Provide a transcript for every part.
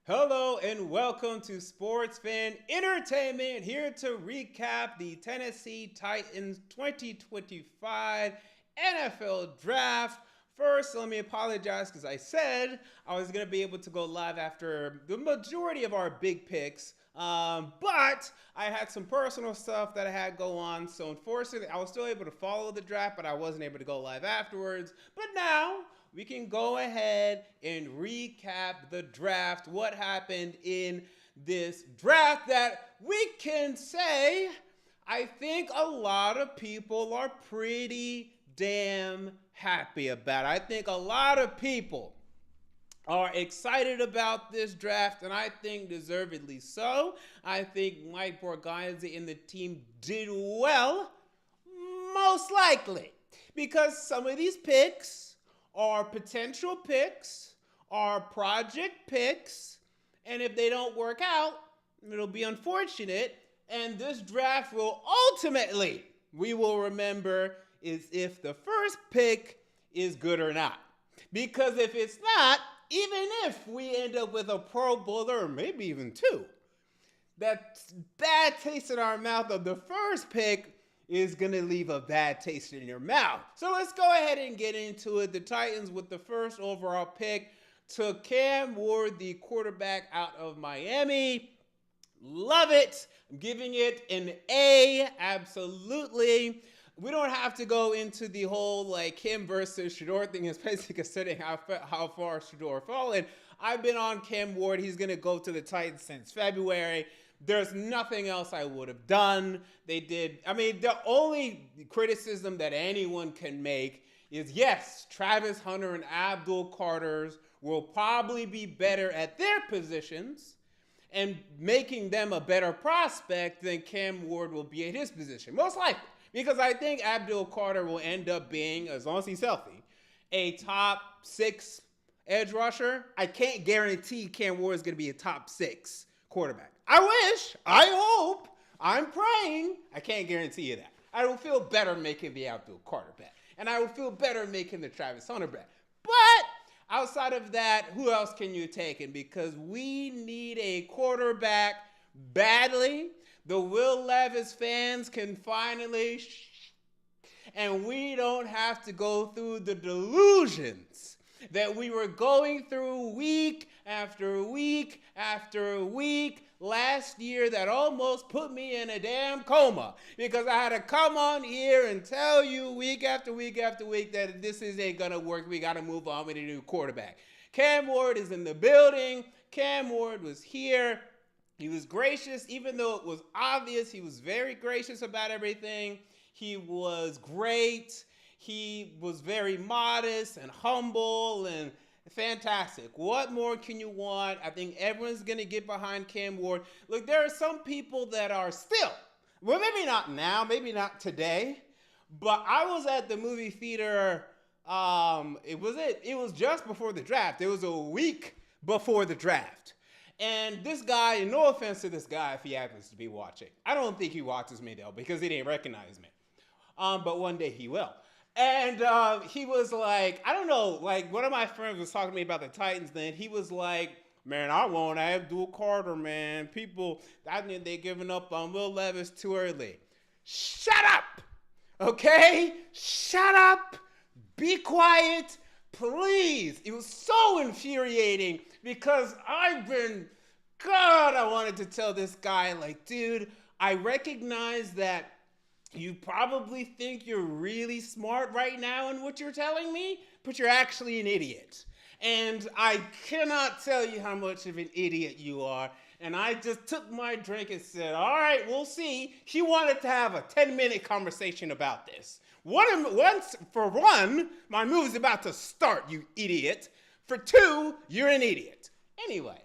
Hello and welcome to Sports Fan Entertainment, here to recap the Tennessee Titans 2025 NFL Draft. First, let me apologize because I said I was going to be able to go live after the majority of our big picks, but I had some personal stuff that I had go on, so unfortunately I was still able to follow the draft, but I wasn't able to go live afterwards. But now we can go ahead and recap the draft, what happened in this draft that we can say I think a lot of people are pretty damn happy about. I think a lot of people are excited about this draft, and I think deservedly so. I think Mike Borgonzi and the team did well, most likely, because some of these picks are potential picks, are project picks, and if they don't work out, it'll be unfortunate. And this draft will ultimately, we will remember, is if the first pick is good or not. Because if it's not, even if we end up with a Pro Bowler, or maybe even two, that bad taste in our mouth of the first pick is going to leave a bad taste in your mouth. So let's go ahead and get into it. The Titans, with the first overall pick, took Cam Ward, the quarterback out of Miami. Love it. I'm giving it an A, absolutely. We don't have to go into the whole him versus Shedeur thing, especially considering how far Shedeur fallen. I've been on Cam Ward. He's going to go to the Titans since February. There's nothing else I would have done. The only criticism that anyone can make is, yes, Travis Hunter and Abdul Carter's will probably be better at their positions and making them a better prospect than Cam Ward will be at his position. Most likely. Because I think Abdul Carter will end up being, as long as he's healthy, a top 6 edge rusher. I can't guarantee Cam Ward is going to be a top 6 quarterback. I wish, I hope, I'm praying. I can't guarantee you that. I will feel better making the Abdul Carter bet. And I will feel better making the Travis Hunter bet. But outside of that, who else can you take? And because we need a quarterback badly, the Will Levis fans can finally and we don't have to go through the delusions that we were going through week after week after week last year that almost put me in a damn coma, because I had to come on here and tell you week after week after week that this ain't gonna work. We gotta move on with a new quarterback. Cam Ward is in the building. Cam Ward was here. He was gracious, even though it was obvious. He was very gracious about everything. He was great. He was very modest and humble and fantastic. What more can you want? I think everyone's going to get behind Cam Ward. Look, there are some people that are still, well, maybe not now, maybe not today, but I was at the movie theater. It was just before the draft. It was a week before the draft. And this guy, and no offense to this guy if he happens to be watching. I don't think he watches me, though, because he didn't recognize me. But one day he will. And he was like, I don't know, one of my friends was talking to me about the Titans then. He was like, man, I won't Abdul Carter, man. People, I think they're giving up on Will Levis too early. Shut up, okay? Shut up. Be quiet. Please. It was so infuriating because I wanted to tell this guy, dude, I recognize that you probably think you're really smart right now in what you're telling me, but you're actually an idiot. And I cannot tell you how much of an idiot you are. And I just took my drink and said, all right, we'll see. He wanted to have a 10-minute conversation about this. For one, my movie's about to start, you idiot. For two, you're an idiot. Anyway,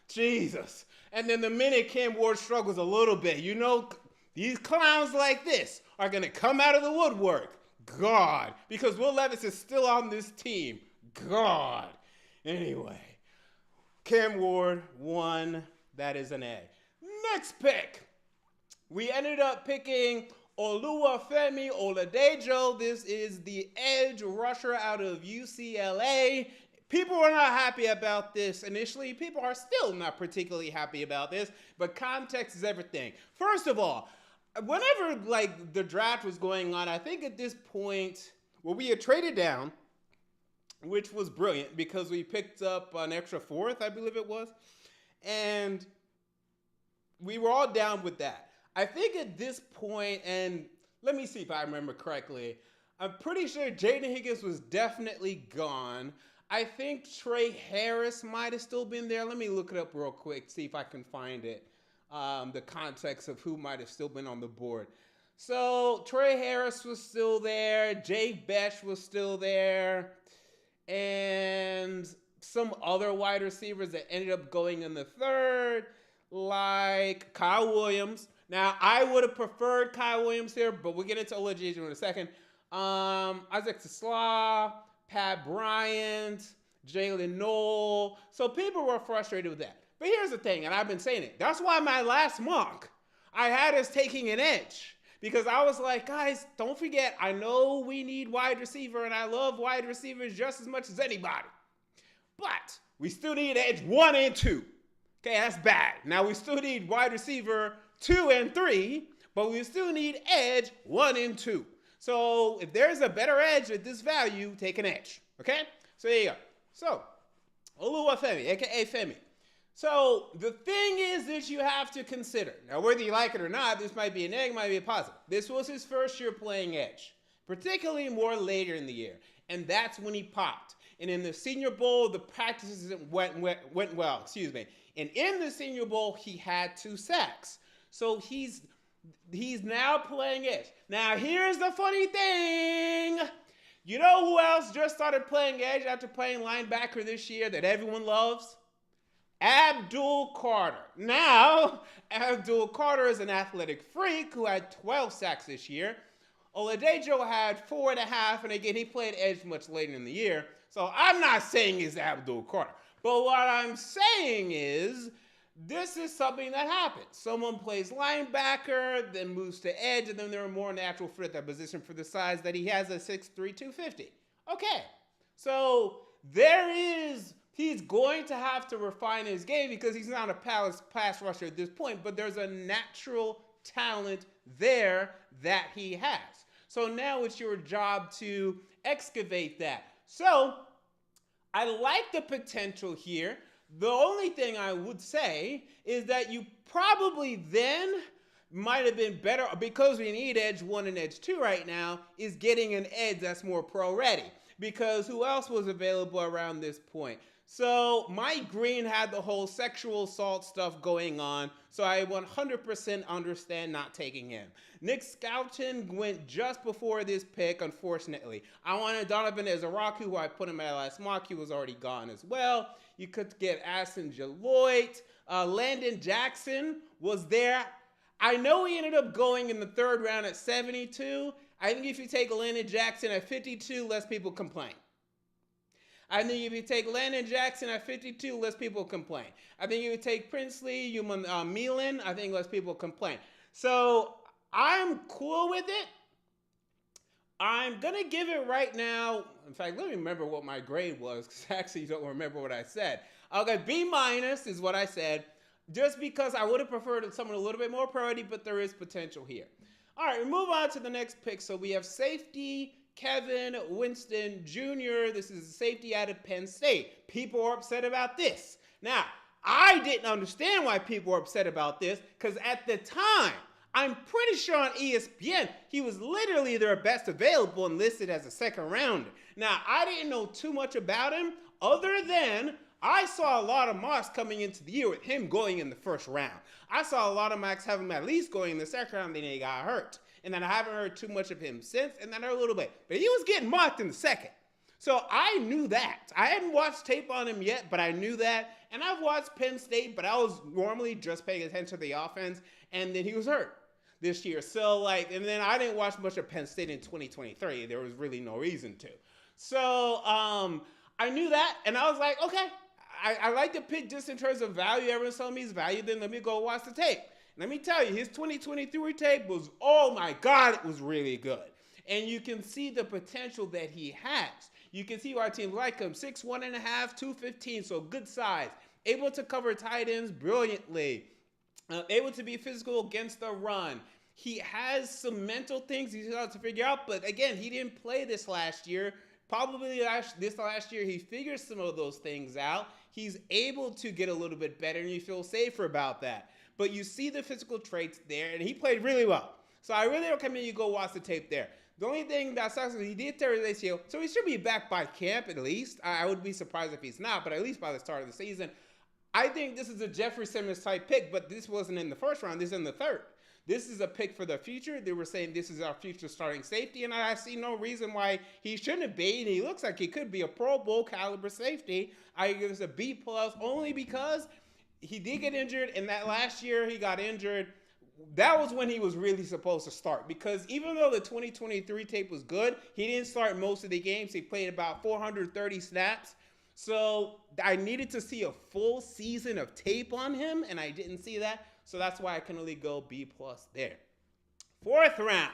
Jesus. And then the minute Cam Ward struggles a little bit, these clowns like this are going to come out of the woodwork. God. Because Will Levis is still on this team. God. Anyway, Cam Ward, 1. That is an A. Next pick. We ended up picking Oluwafemi Oladejo. This is the edge rusher out of UCLA. People were not happy about this initially. People are still not particularly happy about this, but context is everything. First of all, whenever like the draft was going on, I think at this point, well, we had traded down, which was brilliant because we picked up an extra fourth, I believe it was, and we were all down with that. I think at this point, and let me see if I remember correctly, I'm pretty sure Jaden Higgins was definitely gone. I think Trey Harris might have still been there. Let me look it up real quick, see if I can find it. The context of who might have still been on the board. So Trey Harris was still there. Jay Besh was still there. And some other wide receivers that ended up going in the third, like Kyle Williams. Now, I would have preferred Kyle Williams here, but we'll get into Olajuwon in a second. Isaac Tesla, Pat Bryant, Jalen Noel. So people were frustrated with that. But here's the thing, and I've been saying it. That's why my last mock, I had us taking an edge. Because I was like, guys, don't forget, I know we need wide receiver, and I love wide receivers just as much as anybody. But we still need edge 1 and 2. Okay, that's bad. Now we still need wide receiver 2 and 3, but we still need edge 1 and 2. So if there's a better edge at this value, take an edge. Okay? So there you go. So, Oluwafemi, aka Femi. So the thing is that you have to consider. Now, whether you like it or not, this might be a negative, might be a positive. This was his first year playing edge, particularly more later in the year. And that's when he popped. And in the Senior Bowl, the practices went well. And in the Senior Bowl, he had 2 sacks. So he's now playing edge. Now, here's the funny thing. You know who else just started playing edge after playing linebacker this year that everyone loves? Abdul Carter. Now, Abdul Carter is an athletic freak who had 12 sacks this year. Oladejo had 4.5, and again, he played edge much later in the year. So I'm not saying it's Abdul Carter. But what I'm saying is, this is something that happens. Someone plays linebacker, then moves to edge, and then they're a more natural fit at that position for the size that he has at 6'3", 250. Okay, so he's going to have to refine his game because he's not a pass rusher at this point, but there's a natural talent there that he has. So now it's your job to excavate that. So I like the potential here. The only thing I would say is that you probably then might have been better, because we need edge 1 and edge 2 right now, is getting an edge that's more pro ready. Because who else was available around this point? So Mike Green had the whole sexual assault stuff going on, so I 100% understand not taking him. Nick Skelton went just before this pick, unfortunately. I wanted Donovan Ezaraku, who I put in my last mock. He was already gone as well. You could get Aston Jaloit. Landon Jackson was there. I know he ended up going in the 3rd round at 72. I think if you take Landon Jackson at 52, less people complain. I think if you take Landon Jackson at 52, less people complain. I think if you take Princely, Milan, I think less people complain. So I'm cool with it. I'm going to give it right now. In fact, let me remember what my grade was, because I actually don't remember what I said. Okay, B- is what I said, just because I would have preferred someone a little bit more priority, but there is potential here. All right, we move on to the next pick. So we have safety Kevin Winston Jr. This is a safety out of Penn State. People are upset about this. Now, I didn't understand why people were upset about this, because at the time, I'm pretty sure on ESPN, he was literally their best available and listed as a 2nd rounder. Now, I didn't know too much about him, other than I saw a lot of mocks coming into the year with him going in the 1st round. I saw a lot of mocks have him at least going in the 2nd round, then he got hurt. And then I haven't heard too much of him since, and then I heard a little bit. But he was getting mocked in the 2nd. So I knew that. I hadn't watched tape on him yet, but I knew that. And I've watched Penn State, but I was normally just paying attention to the offense, and then he was hurt this year. So, and then I didn't watch much of Penn State in 2023. There was really no reason to. So, I knew that, and I was like, okay, I like the pick just in terms of value. Everyone's telling me he's value, then let me go watch the tape. Let me tell you, his 2023 tape was, oh my God, it was really good. And you can see the potential that he has. You can see why teams like him. 6'1.5", 215, so good size. Able to cover tight ends brilliantly. Able to be physical against the run. He has some mental things he's got to figure out, but again, he didn't play this last year. Probably this last year, he figured some of those things out. He's able to get a little bit better, and you feel safer about that. But you see the physical traits there, and he played really well. So I really recommend you go watch the tape there. The only thing that sucks is he did tear his ACL, so he should be back by camp at least. I would be surprised if he's not, but at least by the start of the season. I think this is a Jeffrey Simmons type pick, but this wasn't in the first round. This is in the third. This is a pick for the future. They were saying this is our future starting safety, and I see no reason why he shouldn't be. And he looks like he could be a Pro Bowl caliber safety. I give this a B+ only because he did get injured, and that last year he got injured. That was when he was really supposed to start, because even though the 2023 tape was good, he didn't start most of the games. He played about 430 snaps. So I needed to see a full season of tape on him, and I didn't see that. So that's why I can only go B+ there. Fourth round,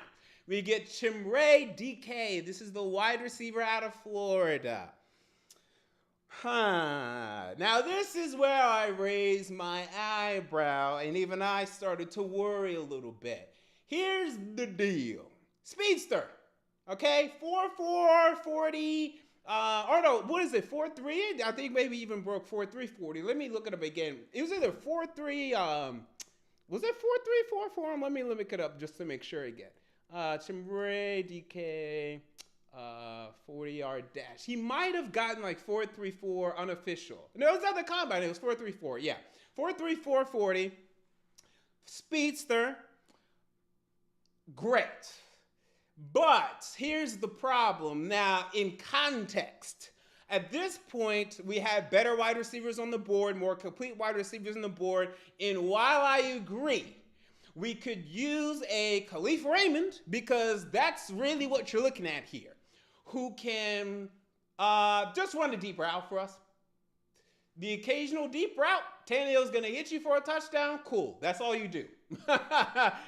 we get Chimere DK. This is the wide receiver out of Florida. Now this is where I raise my eyebrow, and even I started to worry a little bit. Here's the deal. Speedster, okay? 4'4", 40, or no, what is it, 4'3"? I think maybe even broke 4'3", 40. Let me look it up again. It was either 4'3", was it 4'3", 4'4"? Let me look it up just to make sure again. Chimere DK, 40-yard dash. He might have gotten like 4.34 unofficial. No, it was at the combine. It was 4.34. Yeah, 4.34 40. Speedster. Great. But here's the problem. Now, in context, at this point, we have better wide receivers on the board, more complete wide receivers on the board. And while I agree, we could use a Khalif Raymond, because that's really what you're looking at here, who can just run the deep route for us. The occasional deep route, Tannehill's going to hit you for a touchdown. Cool. That's all you do.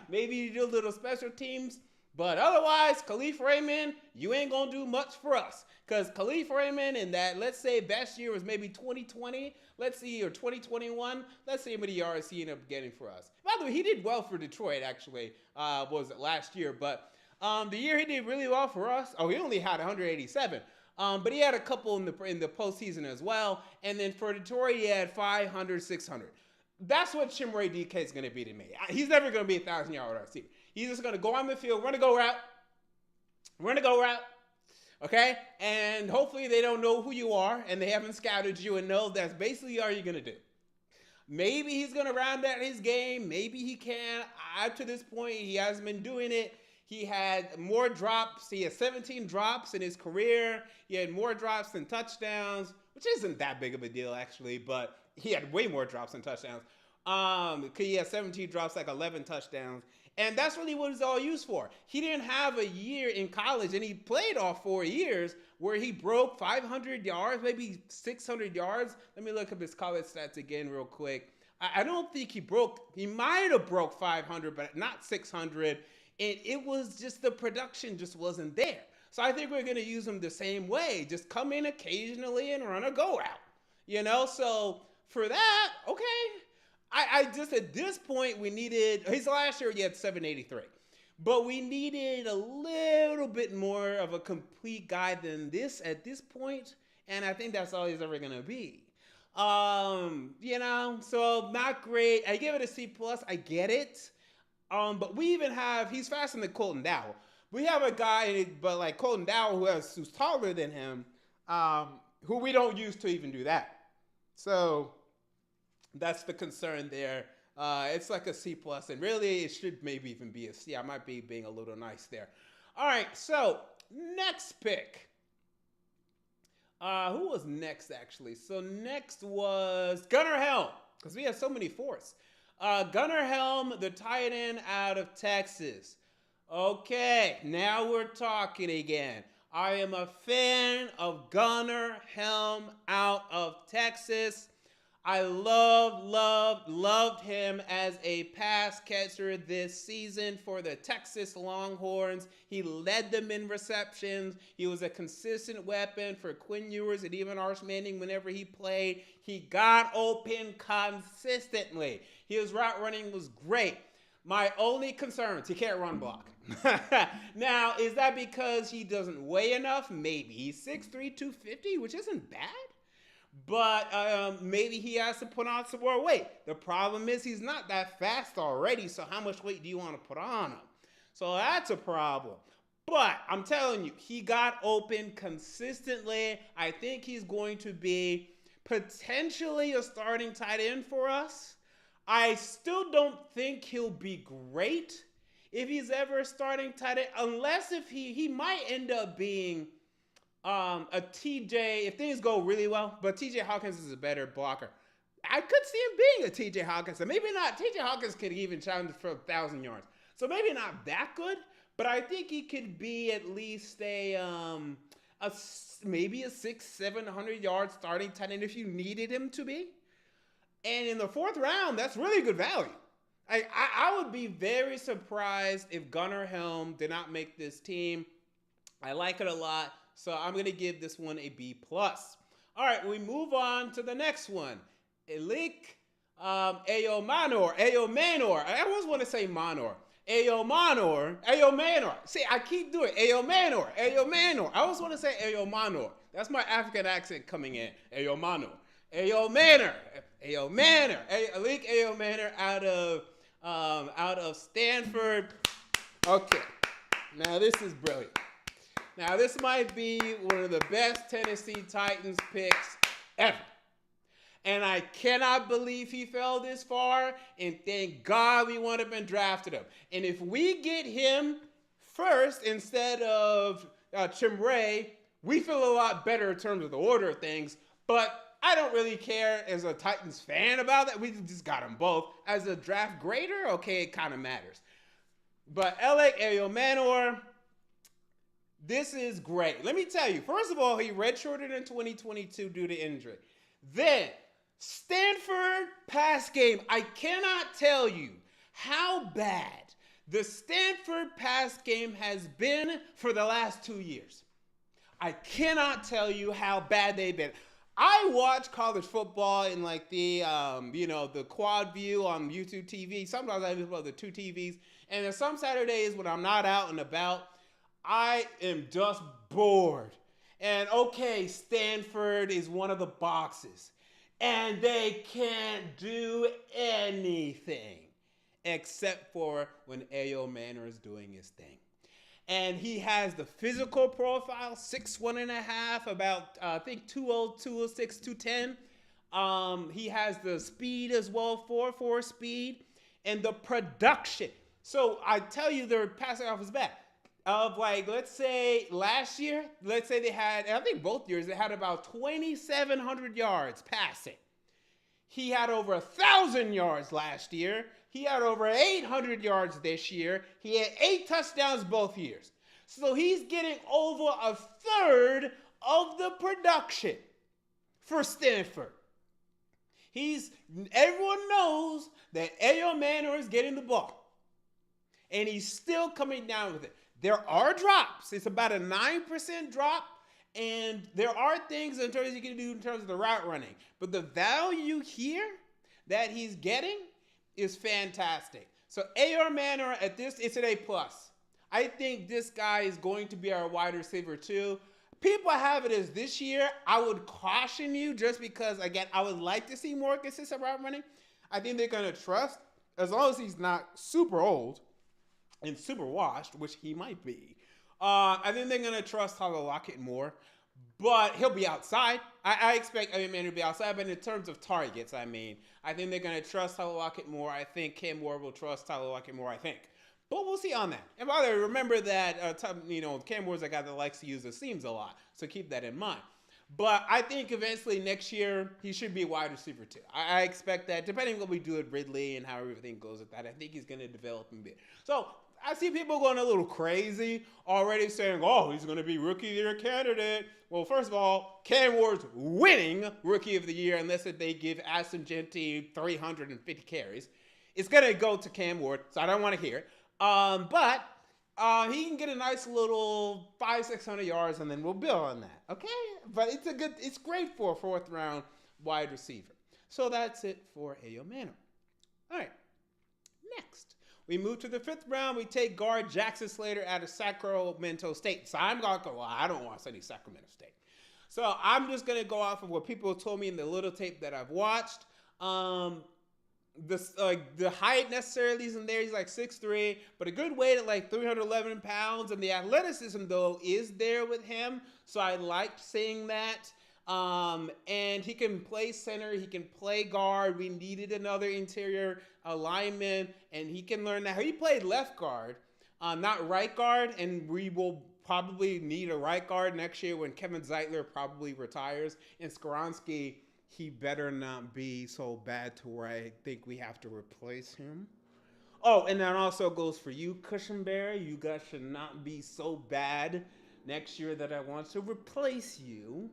Maybe you do a little special teams. But otherwise, Khalif Raymond, you ain't going to do much for us. Because Khalif Raymond in that, let's say, best year was maybe 2020, let's see, or 2021. Let's see how many yards he ended up getting for us. By the way, he did well for Detroit, actually, was it last year. But the year he did really well for us, he only had 187. But he had a couple in the postseason as well. And then for Detroit, he had 500, 600. That's what Chimere DK is going to be to me. He's never going to be a 1,000-yard receiver. He's just going to go on the field, run a go route, okay? And hopefully they don't know who you are and they haven't scouted you and know that's basically all you're going to do. Maybe he's going to round out his game. Maybe he can. Up to this point, he hasn't been doing it. He had more drops. He had 17 drops in his career. He had more drops than touchdowns, which isn't that big of a deal, actually, but he had way more drops than touchdowns. He had 17 drops, like 11 touchdowns. And that's really what it's all used for. He didn't have a year in college, and he played all 4 years where he broke 500 yards, maybe 600 yards. Let me look up his college stats again real quick. I don't think he might have broke 500, but not 600. And it was just the production just wasn't there. So I think we're going to use him the same way. Just come in occasionally and run a go route. So for that, okay. I just, at this point, we needed, his last year he had 783. But we needed a little bit more of a complete guy than this at this point. And I think that's all he's ever going to be. So not great. I give it a C+. I get it. But we even have, he's faster than Colton Dowell. We have a guy, but like Colton Dowell, who's taller than him, who we don't use to even do that. So that's the concern there. It's like a C+, and really it should maybe even be a C. I might be being a little nice there. All right, so next pick. Who was next, actually? So next was Gunnar Helm, because we have so many fourths. Gunnar Helm, the tight end out of Texas. Okay, now we're talking again. I am a fan of Gunnar Helm out of Texas. I loved him as a pass catcher this season for the Texas Longhorns. He led them in receptions. He was a consistent weapon for Quinn Ewers and even Arch Manning whenever he played. He got open consistently. His route running was great. My only concern is he can't run block. Now, is that because he doesn't weigh enough? Maybe. He's 6'3", 250, which isn't bad. But maybe he has to put on some more weight. The problem is he's not that fast already, so how much weight do you want to put on him? So that's a problem. But I'm telling you, he got open consistently. I think he's going to be potentially a starting tight end for us. I still don't think he'll be great if he's ever a starting tight end, unless if he might end up being a TJ, if things go really well, but TJ Hawkins is a better blocker. I could see him being a TJ Hawkins, and maybe not. TJ Hawkins could even challenge for 1,000 yards. So maybe not that good, but I think he could be at least maybe a 600-700 yard starting tight end if you needed him to be. And in the 4th round, that's really good value. I would be very surprised if Gunnar Helm did not make this team. I like it a lot. So I'm going to give this one a B+. All right, we move on to the next one. Elic Ayomanor. I always want to say Manor. Ayomanor. See, I keep doing it. Ayomanor. I always want to say Ayomanor. That's my African accent coming in. Ayomanor. Elic Ayomanor out of Stanford. Okay. Now this is brilliant. Now, this might be one of the best Tennessee Titans picks ever. And I cannot believe he fell this far, and thank God we would have been drafted him. And if we get him first instead of Chimray, we feel a lot better in terms of the order of things. But I don't really care as a Titans fan about that. We just got them both. As a draft grader, okay, it kind of matters. But Elic Ayomanor, this is great. Let me tell you, first of all, he redshirted in 2022 due to injury. Then, Stanford pass game. I cannot tell you how bad the Stanford pass game has been for the last 2 years. I cannot tell you how bad they've been. I watch college football in like the quad view on YouTube TV. Sometimes I even play the 2 TVs. And there's some Saturdays when I'm not out and about, I am just bored. And okay, Stanford is one of the boxes. And they can't do anything except for when Ayomanor is doing his thing. And he has the physical profile, 6'1.5", about, I think 202, 206, 210. He has the speed as well, 4.4 speed. And the production. So I tell you, their passing off is bad. Of like, let's say last year, let's say they had, I think both years, they had about 2,700 yards passing. He had over 1,000 yards last year. He had over 800 yards this year. He had 8 touchdowns both years. So he's getting over a third of the production for Stanford. Everyone knows that Ayomanor is getting the ball. And he's still coming down with it. There are drops. It's about a 9% drop. And there are things in terms you can do in terms of the route running. But the value here that he's getting is fantastic. So Ayomanor at this, it's an A+. I think this guy is going to be our wide receiver too. People have it as this year. I would caution you just because, again, I would like to see more consistent route running. I think they're going to trust, as long as he's not super old and super washed, which he might be. I think they're going to trust Tyler Lockett more. But he'll be outside. I expect Ayomanor to be outside. But in terms of targets, I think they're going to trust Tyler Lockett more. I think Cam Ward will trust Tyler Lockett more, I think. But we'll see on that. And by the way, remember that Cam Ward's a guy that likes to use the seams a lot. So keep that in mind. But I think eventually next year, he should be a wide receiver too. I expect that, depending on what we do at Ridley and how everything goes with that, I think he's going to develop a bit. So I see people going a little crazy already saying, oh, he's going to be Rookie of the Year candidate. Well, first of all, Cam Ward's winning Rookie of the Year unless they give Aston Gentry 350 carries. It's going to go to Cam Ward, so I don't want to hear it. But he can get a nice little 500-600 yards, and then we'll build on that, okay? But it's great for a fourth-round wide receiver. So that's it for Ayomanor. All right, next. We move to the fifth round. We take guard Jackson Slater out of Sacramento State. So I'm going to go, well, I don't want to study Sacramento State. So I'm just going to go off of what people told me in the little tape that I've watched. The height necessarily isn't there. He's like 6'3", but a good weight at like 311 pounds. And the athleticism, though, is there with him. So I liked seeing that. And he can play center. He can play guard. We needed another interior lineman, and he can learn that. He played left guard, not right guard, and we will probably need a right guard next year when Kevin Zeitler probably retires. And Skoronski, he better not be so bad to where I think we have to replace him. Oh, and that also goes for you, Cushenberry. You guys should not be so bad next year that I want to replace you.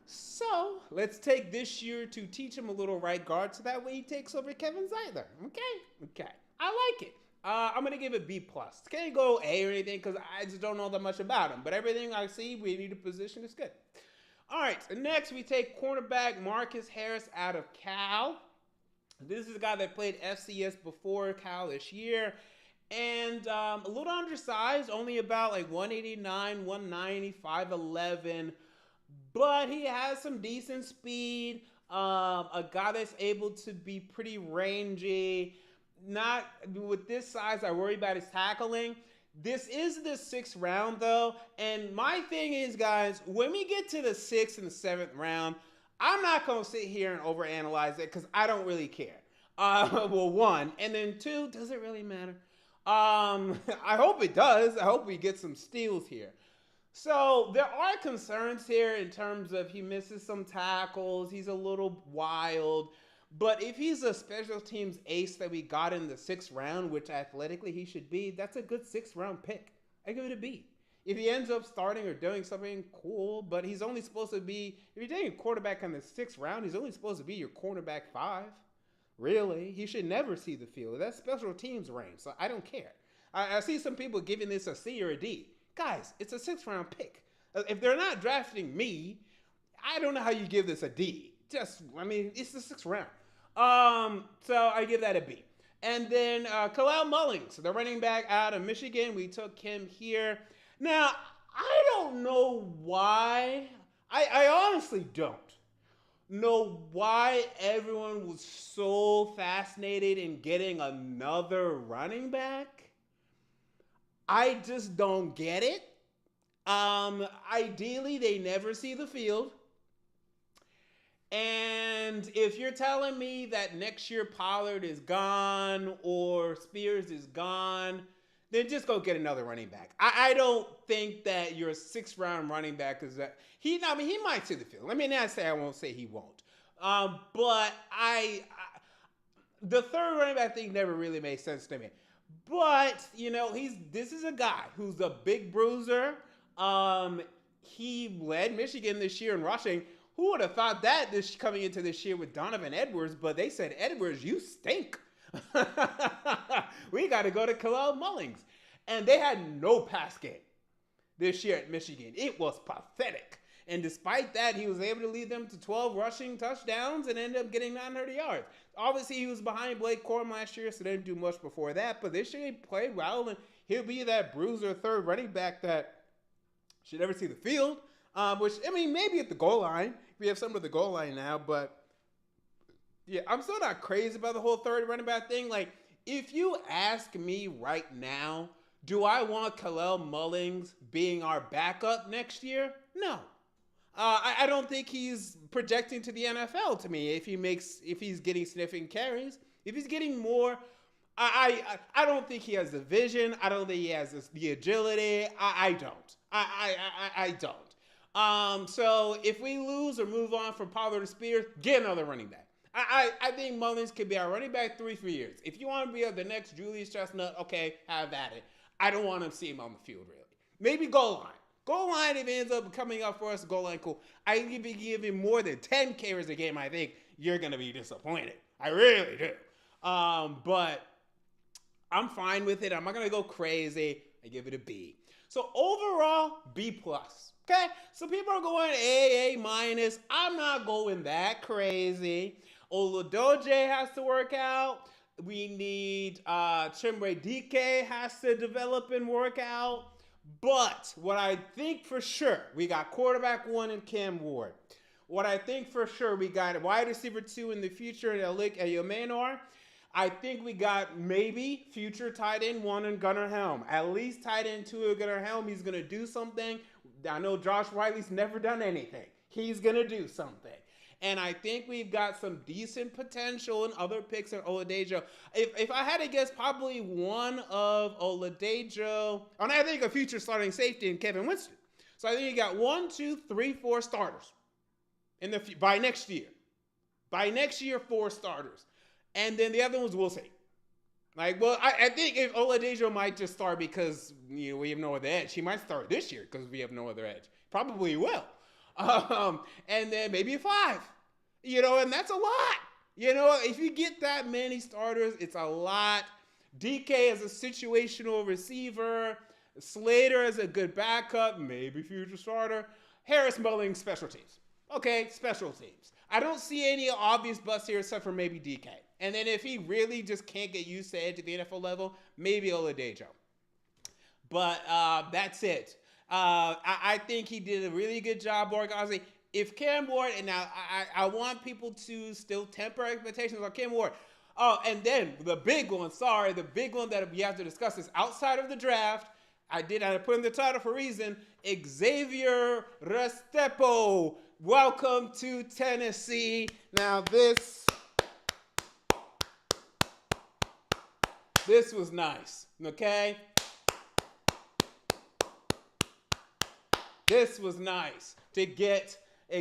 So let's take this year to teach him a little right guard so that way he takes over Kevin Zeitler. Okay. I like it. I'm going to give it B+. Can't go A or anything because I just don't know that much about him. But everything I see, we need a position is good. All right, so next we take cornerback Marcus Harris out of Cal. This is a guy that played FCS before Cal this year. And a little undersized, only about like 189, 190, 5'11". But he has some decent speed. A guy that's able to be pretty rangy. Not with this size, I worry about his tackling. This is the 6th round, though. And my thing is, guys, when we get to the 6th and the 7th round, I'm not going to sit here and overanalyze it because I don't really care. Well, one. And then two, does it really matter? I hope it does. I hope we get some steals here. So there are concerns here in terms of he misses some tackles. He's a little wild. But if he's a special teams ace that we got in the 6th round, which athletically he should be, that's a good 6th round pick. I give it a B. If he ends up starting or doing something, cool. But he's only supposed to be, if you're taking a quarterback in the 6th round, he's only supposed to be your cornerback 5. Really? He should never see the field. That's special teams range, so I don't care. I see some people giving this a C or a D. Guys, it's a 6th round pick. If they're not drafting me, I don't know how you give this a D. It's the 6th round. So I give that a B. And then Kalel Mullings, the running back out of Michigan. We took him here. Now, I don't know why. I honestly don't know why everyone was so fascinated in getting another running back. I just don't get it. Ideally, they never see the field. And if you're telling me that next year Pollard is gone or Spears is gone, then just go get another running back. I don't think that your 6th round running back is that he might see the field. Let me not say I won't say he won't. But the 3rd running back thing never really made sense to me. But, this is a guy who's a big bruiser. He led Michigan this year in rushing. Who would have thought that coming into this year with Donovan Edwards? But they said, Edwards, you stink. We got to go to Kalel Mullings. And they had no pass game this year at Michigan. It was pathetic. And despite that, he was able to lead them to 12 rushing touchdowns and ended up getting 900 yards. Obviously, he was behind Blake Corum last year, so didn't do much before that. But this year, he played well, and he'll be that bruiser 3rd running back that should never see the field. Which, maybe at the goal line. We have some at the goal line now, but yeah, I'm still not crazy about the whole 3rd running back thing. Like, if you ask me right now, do I want Kalel Mullings being our backup next year? No. I don't think he's projecting to the NFL to me if he's getting sniffing carries. If he's getting more, I don't think he has the vision. I don't think he has the agility. I don't. I don't. So if we lose or move on from Pollard to Spears, get another running back. I think Mullins could be our running back 3 years. If you want to be the next Julius Chestnut, okay, have at it. I don't want to see him on the field, really. Maybe goal line. Goal line, if it ends up coming up for us, goal line, cool. I think if you give him more than 10 carries a game, I think you're going to be disappointed. I really do. But I'm fine with it. I'm not going to go crazy. I give it a B. So overall, B+. Okay? So people are going A minus. I'm not going that crazy. Oladoje has to work out. We need Chimre Dike has to develop and work out. But what I think for sure, we got quarterback 1 in Cam Ward. What I think for sure, we got wide receiver 2 in the future in Elic Ayomanor. I think we got maybe future tight end 1 in Gunnar Helm. At least tight end 2 in Gunnar Helm. He's going to do something. I know Josh Riley's never done anything. He's going to do something. And I think we've got some decent potential in other picks in Oladejo. If I had to guess, probably one of Oladejo. And I think a future starting safety in Kevin Winston. So I think you got 1, 2, 3, 4 starters by next year. By next year, 4 starters. And then the other ones we'll see. I think if Oladejo might just start because we have no other edge. He might start this year because we have no other edge. Probably will. And then maybe 5. And that's a lot. If you get that many starters, it's a lot. DK as a situational receiver. Slater as a good backup, maybe future starter. Harris Mulling, special teams. Okay, special teams. I don't see any obvious busts here except for maybe DK. And then if he really just can't get used to edge at the NFL level, maybe Oladejo. But that's it. I think he did a really good job organizing. If Cam Ward, and now I want people to still temper expectations on Cam Ward. Oh, and then the big one that we have to discuss is outside of the draft. I put in the title for a reason. Xavier Restrepo. Welcome to Tennessee. Now this was nice, okay? This was nice to get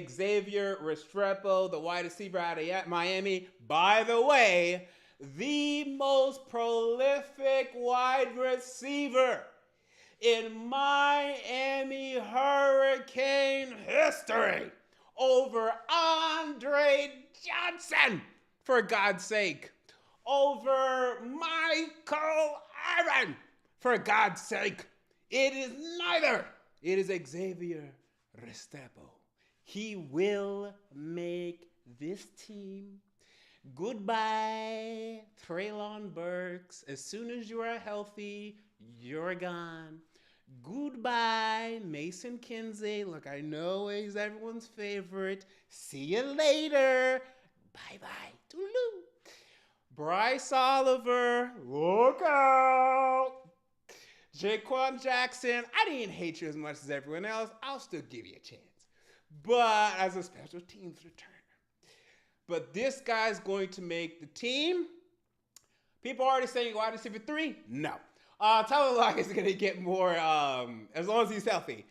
Xavier Restrepo, the wide receiver out of Miami. By the way, the most prolific wide receiver in Miami Hurricane history over Andre Johnson, for God's sake. Over Michael Aaron, for God's sake. It is neither. It is Xavier Restrepo. He will make this team. Goodbye, Treylon Burks. As soon as you are healthy, you're gone. Goodbye, Mason Kinsey. Look, I know he's everyone's favorite. See you later. Bye-bye. Toodaloo. Bryce Oliver, look out. Jaquan Jackson, I didn't hate you as much as everyone else. I'll still give you a chance. But as a special teams returner. But this guy's going to make the team. People are already saying wide receiver 3? No. Tyler Lockett is going to get more, as long as he's healthy.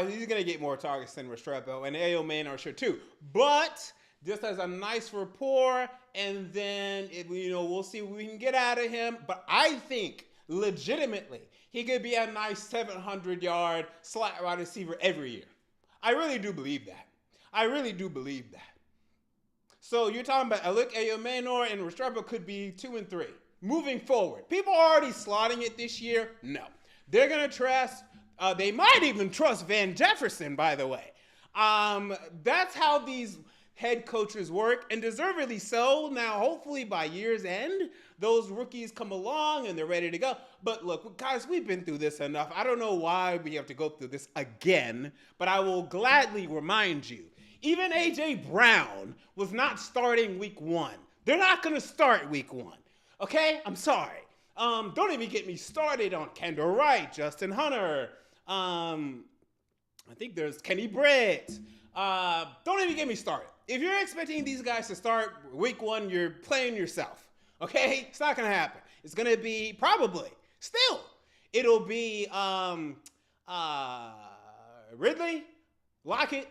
He's going to get more targets than Restrepo, and Aliou Manor sure too. But just as a nice rapport, and then we'll see what we can get out of him. But I think legitimately he could be a nice 700-yard slot wide receiver every year. I really do believe that. So you're talking about Elic Ayomanor and Restrepo could be 2 and 3 moving forward. People are already slotting it this year. No, they're gonna trust. They might even trust Van Jefferson, by the way. That's how these head coaches work, and deservedly so. Now, hopefully by year's end, those rookies come along and they're ready to go. But look, guys, we've been through this enough. I don't know why we have to go through this again, but I will gladly remind you, even A.J. Brown was not starting week 1. They're not going to start week 1. Okay? I'm sorry. Don't even get me started on Kendall Wright, Justin Hunter. I think there's Kenny Britt. Don't even get me started. If you're expecting these guys to start week 1, you're playing yourself. Okay? It's not going to happen. It's going to be probably, still, it'll be Ridley, Lockett,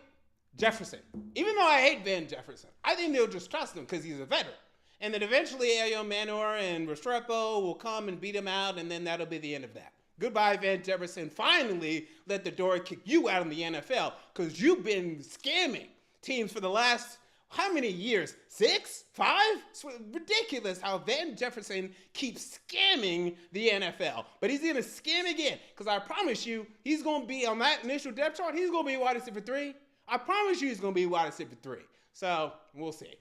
Jefferson. Even though I hate Van Jefferson, I think they'll just trust him because he's a veteran. And then eventually Aliou Manor and Restrepo will come and beat him out, and then that'll be the end of that. Goodbye, Van Jefferson. Finally, let the door kick you out of the NFL because you've been scamming teams for the last, how many years? 6? 5? It's ridiculous how Van Jefferson keeps scamming the NFL. But he's going to scam again because I promise you, he's going to be on that initial depth chart. He's going to be wide receiver 3. I promise you he's going to be wide receiver 3. So, we'll see.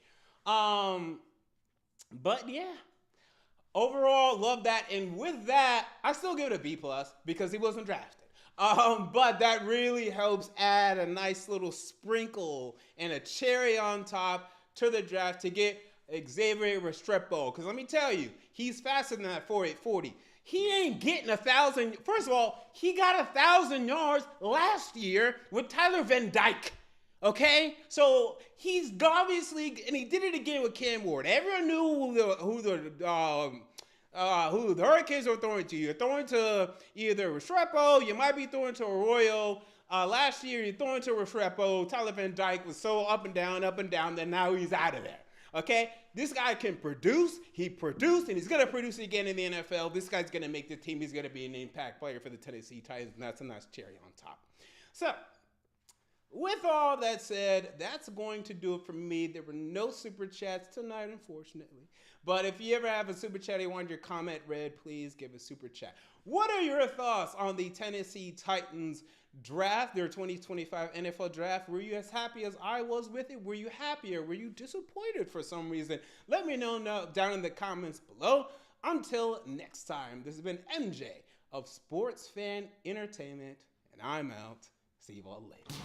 But yeah, overall, love that. And with that, I still give it a B+ because he wasn't drafted. But that really helps add a nice little sprinkle and a cherry on top to the draft to get Xavier Restrepo. Because let me tell you, he's faster than that 4.840. He ain't getting 1,000. First of all, he got 1,000 yards last year with Tyler Van Dyke. Okay, so he's obviously, and he did it again with Cam Ward. Everyone knew who the Hurricanes were throwing to. You're throwing to either Restrepo, you might be throwing to Arroyo. Last year, you're throwing to Restrepo. Tyler Van Dyke was so up and down, that now he's out of there. Okay, this guy can produce. He produced, and he's gonna produce again in the NFL. This guy's gonna make the team. He's gonna be an impact player for the Tennessee Titans, and that's a nice cherry on top. So, with all that said, that's going to do it for me. There were no super chats tonight, unfortunately. But if you ever have a super chat you want your comment read, please give a super chat. What are your thoughts on the Tennessee Titans draft, their 2025 NFL draft? Were you as happy as I was with it? Were you happy or were you disappointed for some reason? Let me know down in the comments below. Until next time, this has been MJ of Sports Fan Entertainment, and I'm out. See you all later.